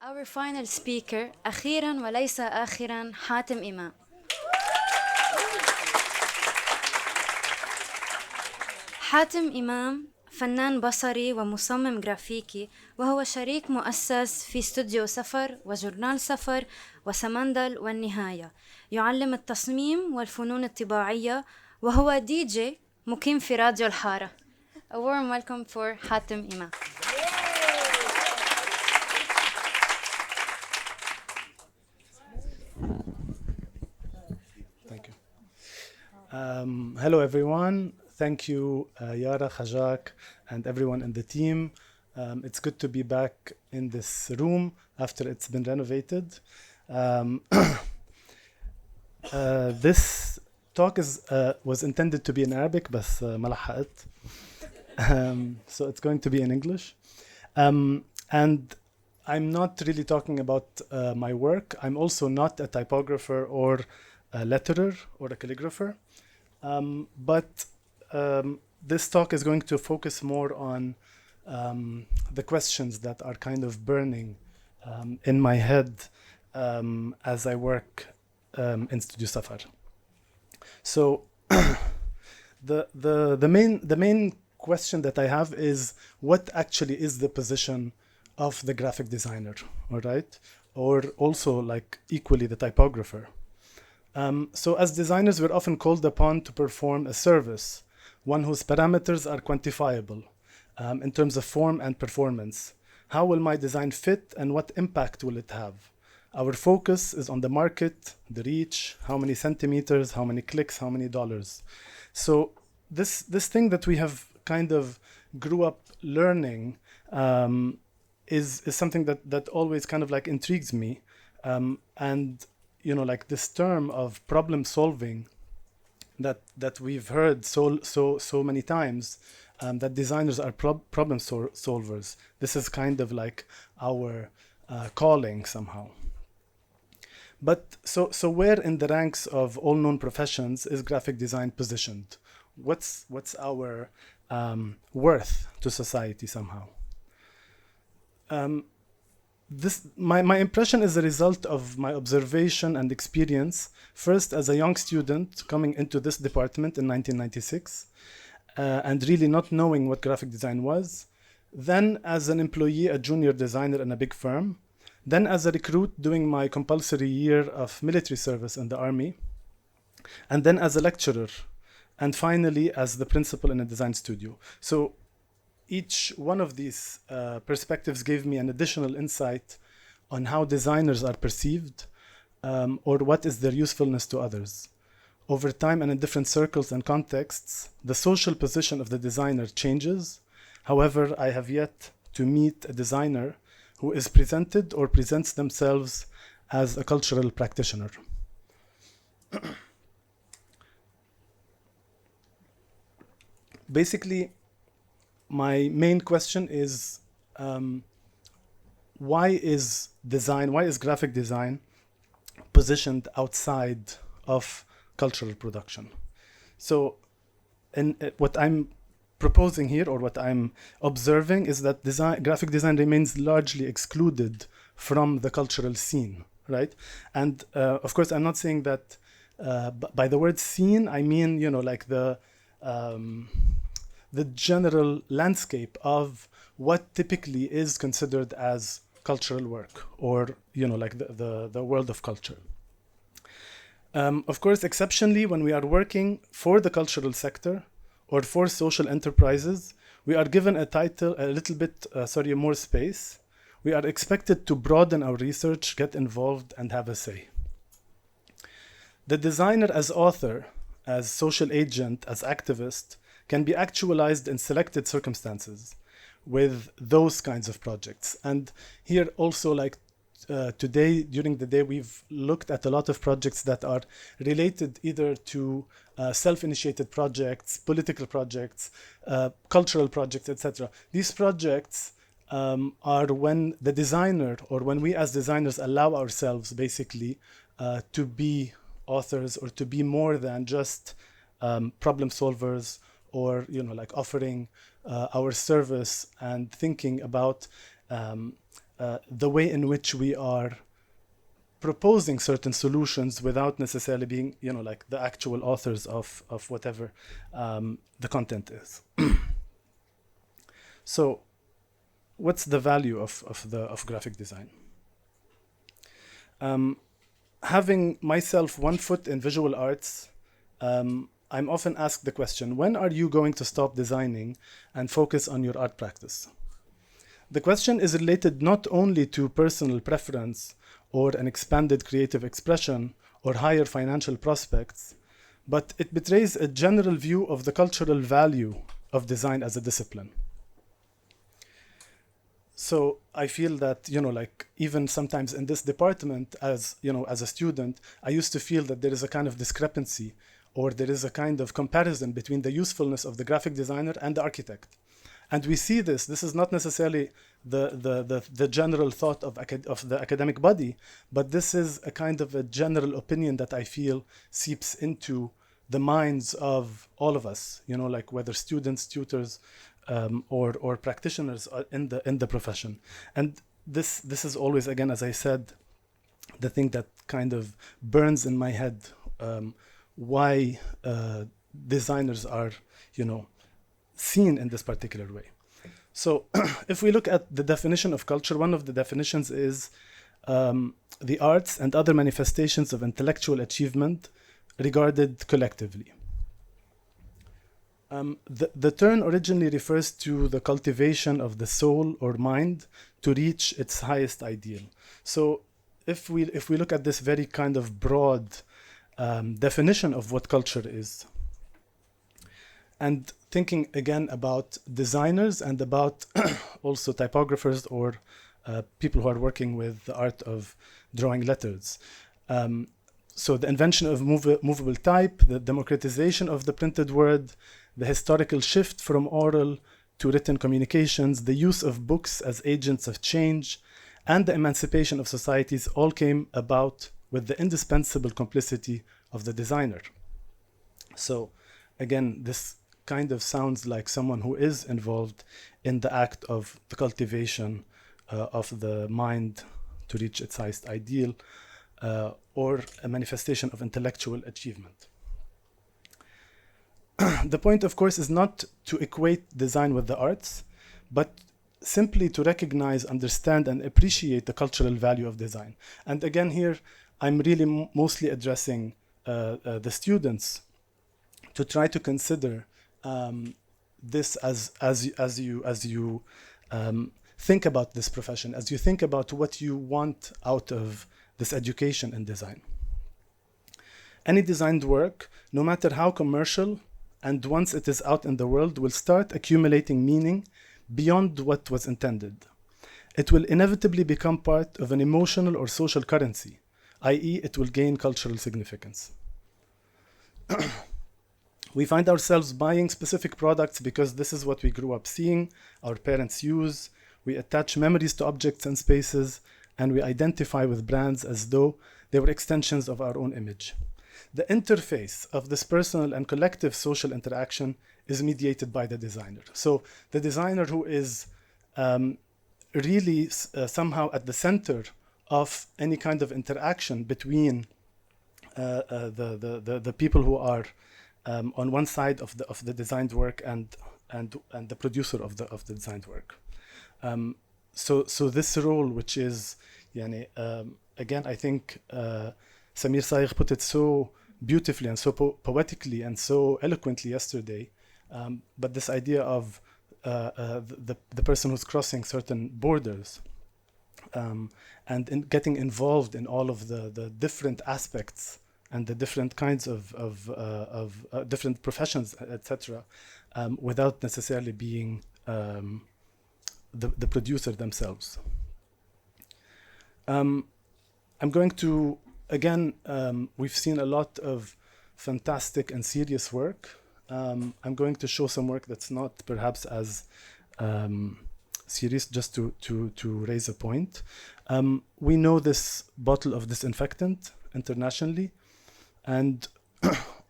Our final speaker أخيراً وليس آخراً حاتم إمام. حاتم إمام فنان بصري ومصمم جرافيكي، وهو شريك مؤسس في استوديو سفر وجورنال سفر وسمندل والنهاية. يعلم التصميم والفنون الطباعية، وهو دي جي مقيم في راديو الحارة. A warm welcome for حاتم إمام. Thank you. Hello, everyone. Thank you, Yara, Khajak, and everyone in the team. It's good to be back in this room after it's been renovated. This talk was intended to be in Arabic, but ما لحقت. So it's going to be in English. And I'm not really talking about my work. I'm also not a typographer or a letterer or a calligrapher. But this talk is going to focus more on the questions that are kind of burning in my head as I work in Studio Safar. So the main question that I have is, what actually is the position of the graphic designer, all right? Or also like equally the typographer. So as designers, we're often called upon to perform a service, one whose parameters are quantifiable in terms of form and performance. How will my design fit and what impact will it have? Our focus is on the market, the reach, how many centimeters, how many clicks, how many dollars. So this thing that we have kind of grew up learning is something that always kind of like intrigues me. And you know, like this term of problem solving that we've heard so many times, that designers are problem solvers. This is kind of like our calling somehow. But so where in the ranks of all known professions is graphic design positioned? What's our worth to society somehow? My impression is a result of my observation and experience, first as a young student coming into this department in 1996, and really not knowing what graphic design was, then as an employee, a junior designer in a big firm, then as a recruit doing my compulsory year of military service in the army, and then as a lecturer, and finally as the principal in a design studio. So each one of these perspectives gave me an additional insight on how designers are perceived, or what is their usefulness to others. Over time and in different circles and contexts, the social position of the designer changes. However, I have yet to meet a designer who is presented or presents themselves as a cultural practitioner. Basically, my main question is, why is graphic design positioned outside of cultural production? So what I'm proposing here, or what I'm observing, is that graphic design remains largely excluded from the cultural scene, right? And of course, I'm not saying that by the word scene, I mean, you know, like the general landscape of what typically is considered as cultural work, or, you know, like the world of culture. Of course, exceptionally, when we are working for the cultural sector or for social enterprises, we are given a title, a little bit, more space. We are expected to broaden our research, get involved, and have a say. The designer as author, as social agent, as activist, can be actualized in selected circumstances with those kinds of projects. And here also, like today, during the day, we've looked at a lot of projects that are related either to self-initiated projects, political projects, cultural projects, etc. These projects are when the designer, or when we as designers allow ourselves basically to be authors, or to be more than just problem solvers, or, you know, like offering our service and thinking about the way in which we are proposing certain solutions without necessarily being, like the actual authors of whatever the content is. So, what's the value of graphic design? Having myself one foot in visual arts, I'm often asked the question, when are you going to stop designing and focus on your art practice? The question is related not only to personal preference or an expanded creative expression or higher financial prospects, but it betrays a general view of the cultural value of design as a discipline. So I feel that, like even sometimes in this department as a student, I used to feel that there is a kind of discrepancy or there is a kind of comparison between the usefulness of the graphic designer and the architect. And we see this is not necessarily the general thought of the academic body, but this is a kind of a general opinion that I feel seeps into the minds of all of us, like whether students, tutors, or practitioners in the profession. And this is always, again, as I said, the thing that kind of burns in my head, why designers are, seen in this particular way. So if we look at the definition of culture, one of the definitions is the arts and other manifestations of intellectual achievement regarded collectively. The term originally refers to the cultivation of the soul or mind to reach its highest ideal. So if we look at this very kind of broad definition of what culture is, and thinking again about designers and about also typographers or people who are working with the art of drawing letters. So the invention of movable type, the democratization of the printed word, the historical shift from oral to written communications, the use of books as agents of change, and the emancipation of societies all came about with the indispensable complicity of the designer. So again, this kind of sounds like someone who is involved in the act of the cultivation of the mind to reach its highest ideal, or a manifestation of intellectual achievement. The point, of course, is not to equate design with the arts, but simply to recognize, understand, and appreciate the cultural value of design. And again, here, I'm really mostly addressing the students to try to consider this as you think about this profession, as you think about what you want out of this education in design. Any designed work, no matter how commercial, and once it is out in the world, will start accumulating meaning beyond what was intended. It will inevitably become part of an emotional or social currency, i.e., it will gain cultural significance. We find ourselves buying specific products because this is what we grew up seeing, our parents use. We attach memories to objects and spaces, and we identify with brands as though they were extensions of our own image. The interface of this personal and collective social interaction is mediated by the designer. So the designer who is really somehow at the center of any kind of interaction between the people who are on one side of the designed work and the producer of the designed work. So this role, which is, again, I think Samir Saigh put it so beautifully and so poetically and so eloquently yesterday, but this idea of the person who's crossing certain borders and in getting involved in all of the different aspects and the different kinds of different professions, etc., without necessarily being the producer themselves. I'm going to, again, we've seen a lot of fantastic and serious work. I'm going to show some work that's not perhaps as serious, just to raise a point. We know this bottle of disinfectant internationally, and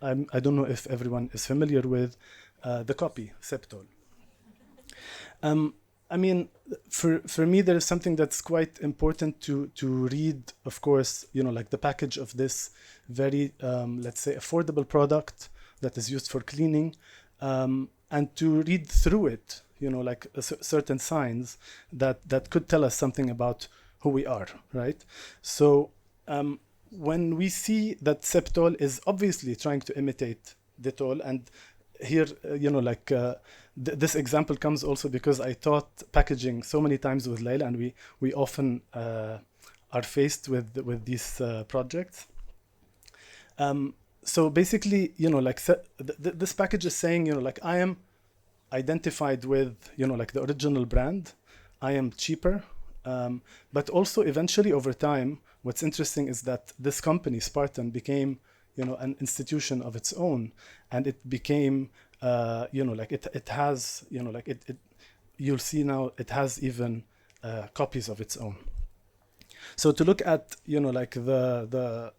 I don't know if everyone is familiar with the copy, Septol. I mean, for me, there is something that's quite important to read, of course, like the package of this very, let's say, affordable product that is used for cleaning, and to read through it, like certain signs that could tell us something about who we are, right? So when we see that Septol is obviously trying to imitate Dettol, and here, this example comes also because I taught packaging so many times with Layla, and we often are faced with these projects. So basically, this package is saying, I am identified with, like the original brand. I am cheaper, but also eventually over time, what's interesting is that this company, Spartan, became, an institution of its own, and it became, it has, you'll see now it has even copies of its own. So to look at, like the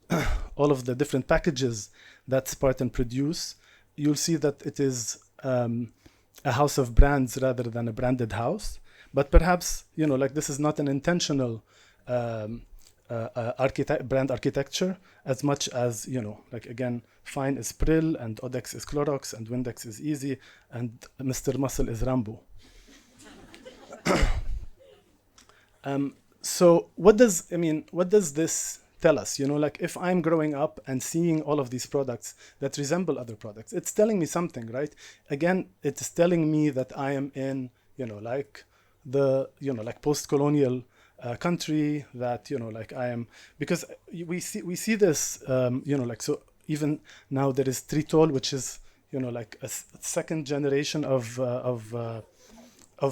all of the different packages that Spartan produce, you'll see that it is a house of brands rather than a branded house. But perhaps, like this is not an intentional brand architecture as much as, like again, Fine is Prill, and Odex is Clorox, and Windex is Easy, and Mr. Muscle is Rambo. So what does this tell us? Like if I'm growing up and seeing all of these products that resemble other products, it's telling me something, right? Again, it's telling me that I am in, like the, like post-colonial country, that, like I am, because we see this, like, so even now there is Tritol, which is, like a second generation of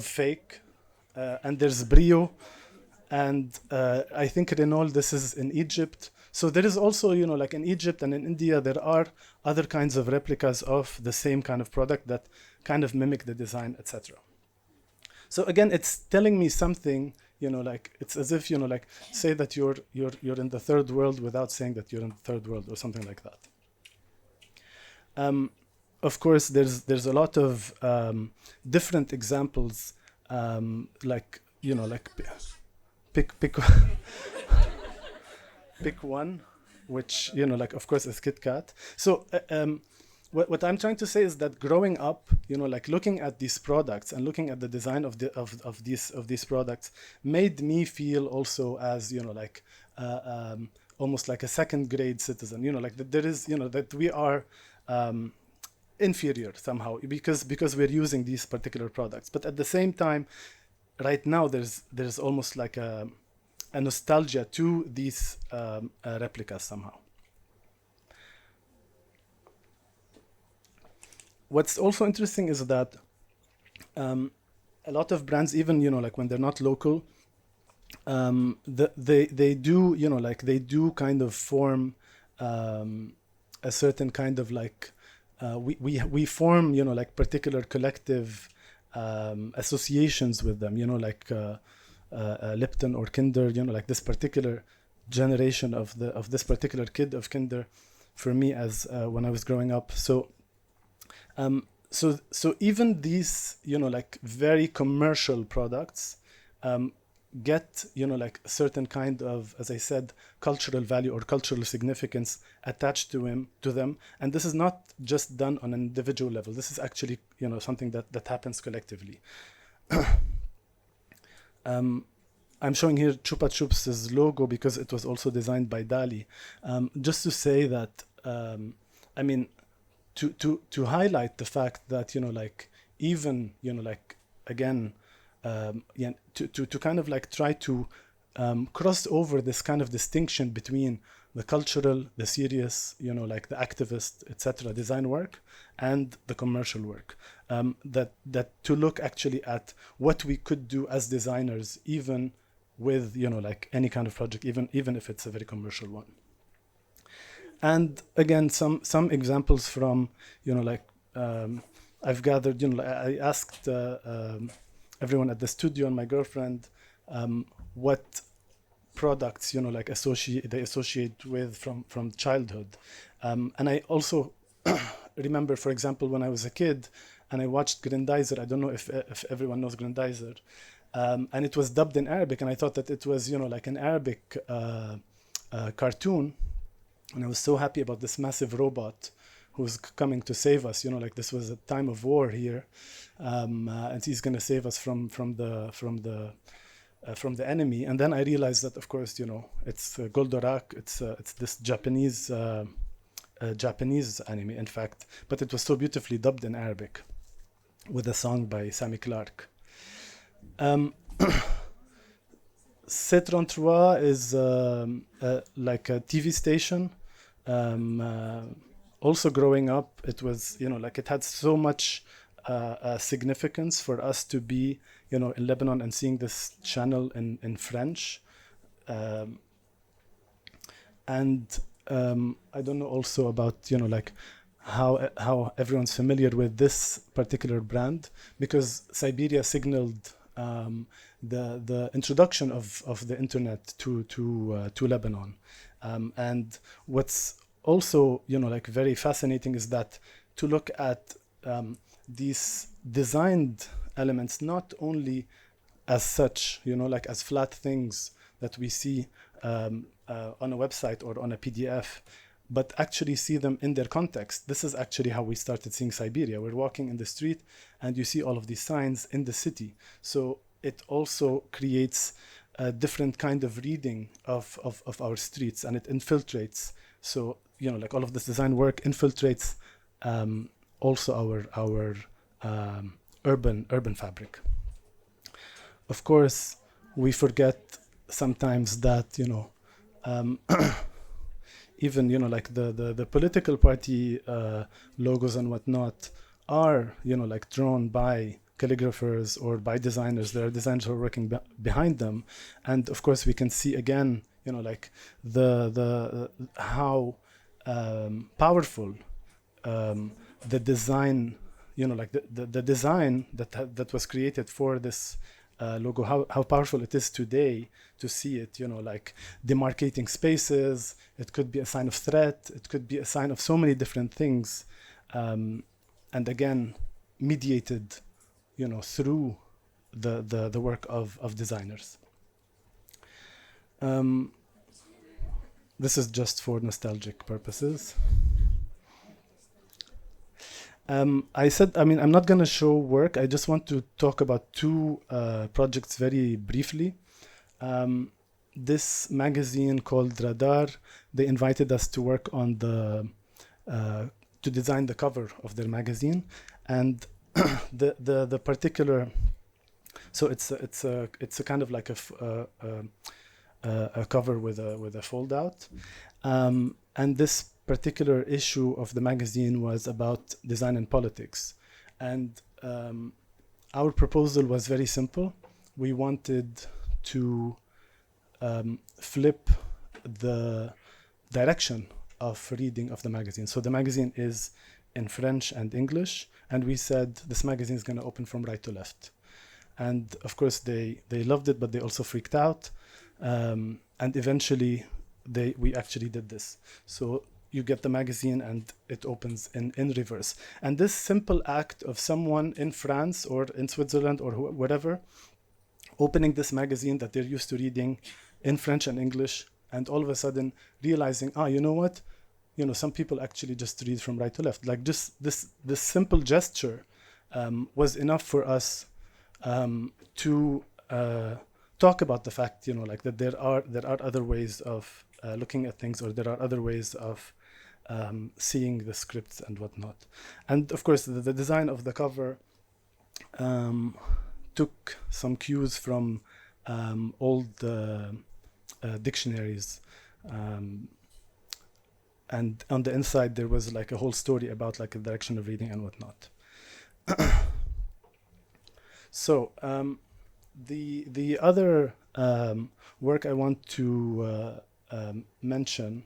fake, and there's Brio, and I think Renault, this is in Egypt. So there is also, like in Egypt and in India, there are other kinds of replicas of the same kind of product that kind of mimic the design, etc. So again, it's telling me something, like it's as if, like say that you're in the third world without saying that you're in the third world, or something like that. Of course, there's a lot of different examples, like, like pick pick one, which, like of course is Kit Kat. So what I'm trying to say is that growing up, like looking at these products and looking at the design of these products made me feel also as, like almost like a second grade citizen, like that there is, that we are inferior somehow because we're using these particular products. But at the same time, right now there's almost like a nostalgia to these replicas somehow. What's also interesting is that a lot of brands, even, like when they're not local, they do, like they do kind of form a certain kind of like, we form, like particular collective associations with them, like Lipton or Kinder, like this particular generation of this particular kid of Kinder, for me as when I was growing up. So even these, like very commercial products get, like a certain kind of, as I said, cultural value or cultural significance attached to them. And this is not just done on an individual level. This is actually, something that happens collectively. I'm showing here Chupa Chups' logo because it was also designed by Dali. Just to say that, I mean, to highlight the fact that, like even, like again, to kind of like try to cross over this kind of distinction between the cultural, the serious, like the activist, etc. design work and the commercial work. That to look actually at what we could do as designers, even with, like any kind of project, even if it's a very commercial one. And again, some examples from, like I've gathered, I asked everyone at the studio and my girlfriend what products, like they associate with from childhood. And I also remember, for example, when I was a kid, and I watched Grandizer. I don't know if everyone knows Grandizer. And it was dubbed in Arabic, and I thought that it was, like an Arabic cartoon. And I was so happy about this massive robot who's coming to save us. Like this was a time of war here, and he's going to save us from the enemy. And then I realized that, of course, it's Goldorak. It's this Japanese anime, in fact, but it was so beautifully dubbed in Arabic with a song by Sammy Clark. C33 is like a TV station. Also growing up, it was, like it had so much significance for us to be, in Lebanon and seeing this channel in French. And I don't know also about, like how everyone's familiar with this particular brand, because Siberia signaled the introduction of the internet to Lebanon. And what's also, like very fascinating is that to look at these designed elements, not only as such, like as flat things that we see on a website or on a PDF, but actually see them in their context. This is actually how we started seeing Siberia. We're walking in the street and you see all of these signs in the city. So it also creates a different kind of reading of our streets, and it infiltrates. So, like all of this design work infiltrates also our urban fabric. Of course, we forget sometimes that, even, like the political party logos and whatnot are, like drawn by calligraphers or by designers. There are designers who are working behind them. And of course, we can see again, like the how powerful the design, like the design that was created for this logo, how powerful it is today to see it, like demarcating spaces. It could be a sign of threat. It could be a sign of so many different things. And again, mediated, through the work of designers. This is just for nostalgic purposes. I said, I'm not going to show work. I just want to talk about two projects very briefly. This magazine called Radar, they invited us to work on to design the cover of their magazine, and the particular. So it's a kind of like a cover with a fold out, and this particular issue of the magazine was about design and politics, and our proposal was very simple. We wanted to flip the direction of reading of the magazine. So the magazine is in French and English, and we said this magazine is going to open from right to left. And of course they loved it, but they also freaked out, and eventually we actually did this. So you get the magazine and it opens in reverse. And this simple act of someone in France or in Switzerland or whatever opening this magazine that they're used to reading in French and English, and all of a sudden realizing, you know what, some people actually just read from right to left. Like just this simple gesture was enough for us to talk about the fact, like that there are other ways of looking at things, or there are other ways of seeing the scripts and whatnot. And of course, the design of the cover took some cues from old dictionaries, and on the inside there was like a whole story about like a direction of reading and whatnot. So the other work I want to mention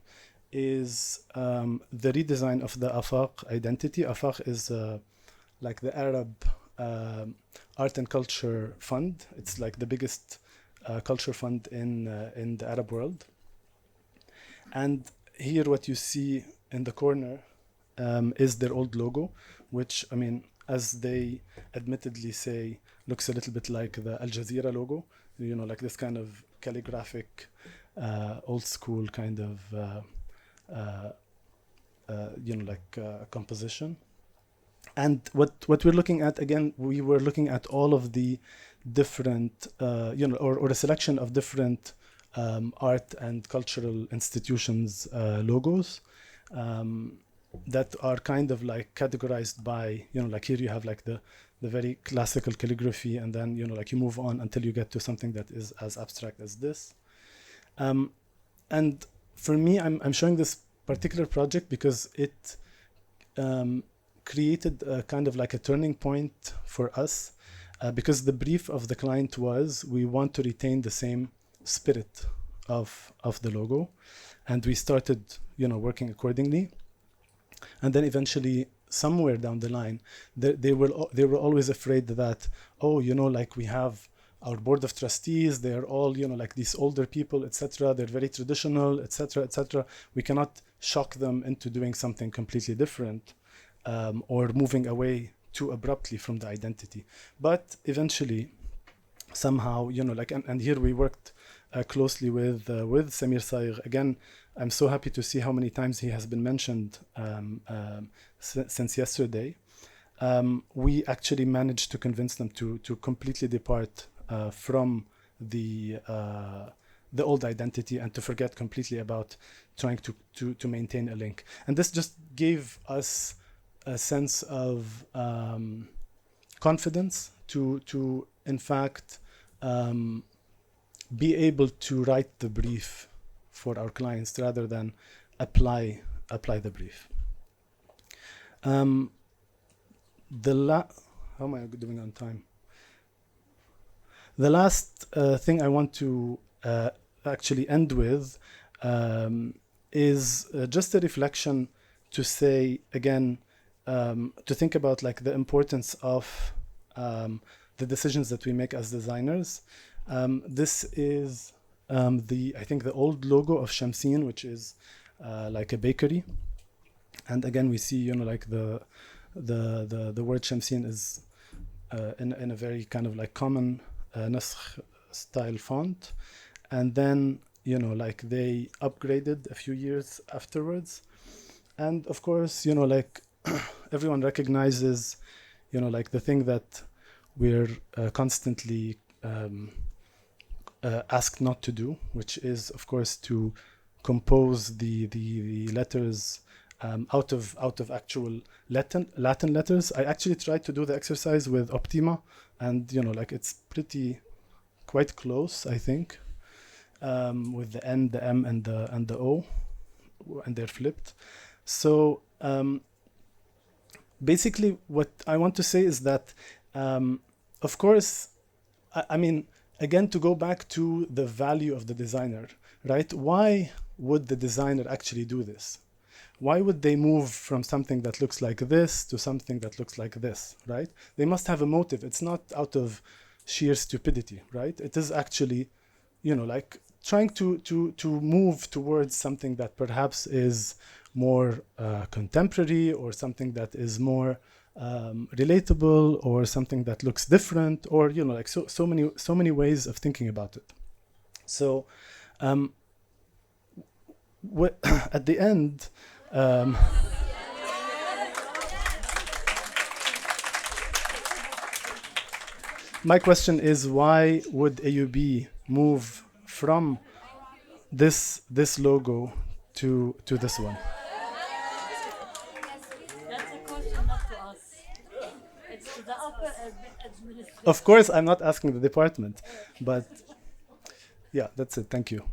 is the redesign of the Afaq identity. Afaq is like the Arab art and culture fund. It's like the biggest culture fund in the Arab world. And here what you see in the corner is their old logo, which, as they admittedly say, looks a little bit like the Al Jazeera logo, you know, like this kind of calligraphic, old school kind of, you know, like composition. And what we're looking at, again, we were looking at all of the different, you know, or a selection of different art and cultural institutions logos that are kind of like categorized by, you know, like here you have like the very classical calligraphy, and then, you know, like you move on until you get to something that is as abstract as this. And for me, I'm showing this particular project because it created a kind of like a turning point for us, because the brief of the client was, we want to retain the same spirit of the logo, and we started, you know, working accordingly. And then eventually, somewhere down the line, they were always afraid that, oh, you know, like we have our board of trustees, they're all, you know, like these older people, etc. They're very traditional, etc., etc. We cannot shock them into doing something completely different, or moving away too abruptly from the identity. But eventually, somehow, you know, like, and here we worked closely with Samir Saigh. Again, I'm so happy to see how many times he has been mentioned since yesterday. We actually managed to convince them to completely depart from the old identity and to forget completely about trying to maintain a link. And this just gave us a sense of confidence to in fact be able to write the brief for our clients rather than apply the brief. How am I doing on time? The last thing I want to actually end with is just a reflection to say, again, to think about like the importance of the decisions that we make as designers. This is I think the old logo of Shamsin, which is like a bakery. And again, we see, you know, like the word Shamsin is in a very kind of like common Naskh style font. And then, you know, like they upgraded a few years afterwards. And of course, you know, like everyone recognizes, you know, like the thing that we're constantly asked not to do, which is, of course, to compose the letters out of actual Latin letters. I actually tried to do the exercise with Optima, and, you know, like it's quite close, I think, with the N, the M, and the O, and they're flipped. So basically, what I want to say is that, of course, I mean, again, to go back to the value of the designer, right? Why would the designer actually do this? Why would they move from something that looks like this to something that looks like this, right? They must have a motive. It's not out of sheer stupidity, right? It is actually, you know, like trying to move towards something that perhaps is more contemporary, or something that is more relatable, or something that looks different, or, you know, like so many ways of thinking about it. So at the end, my question is, why would AUB move from this logo to this one? That's a question not to us. It's to the upper administration. Of course, I'm not asking the department, but yeah, that's it. Thank you.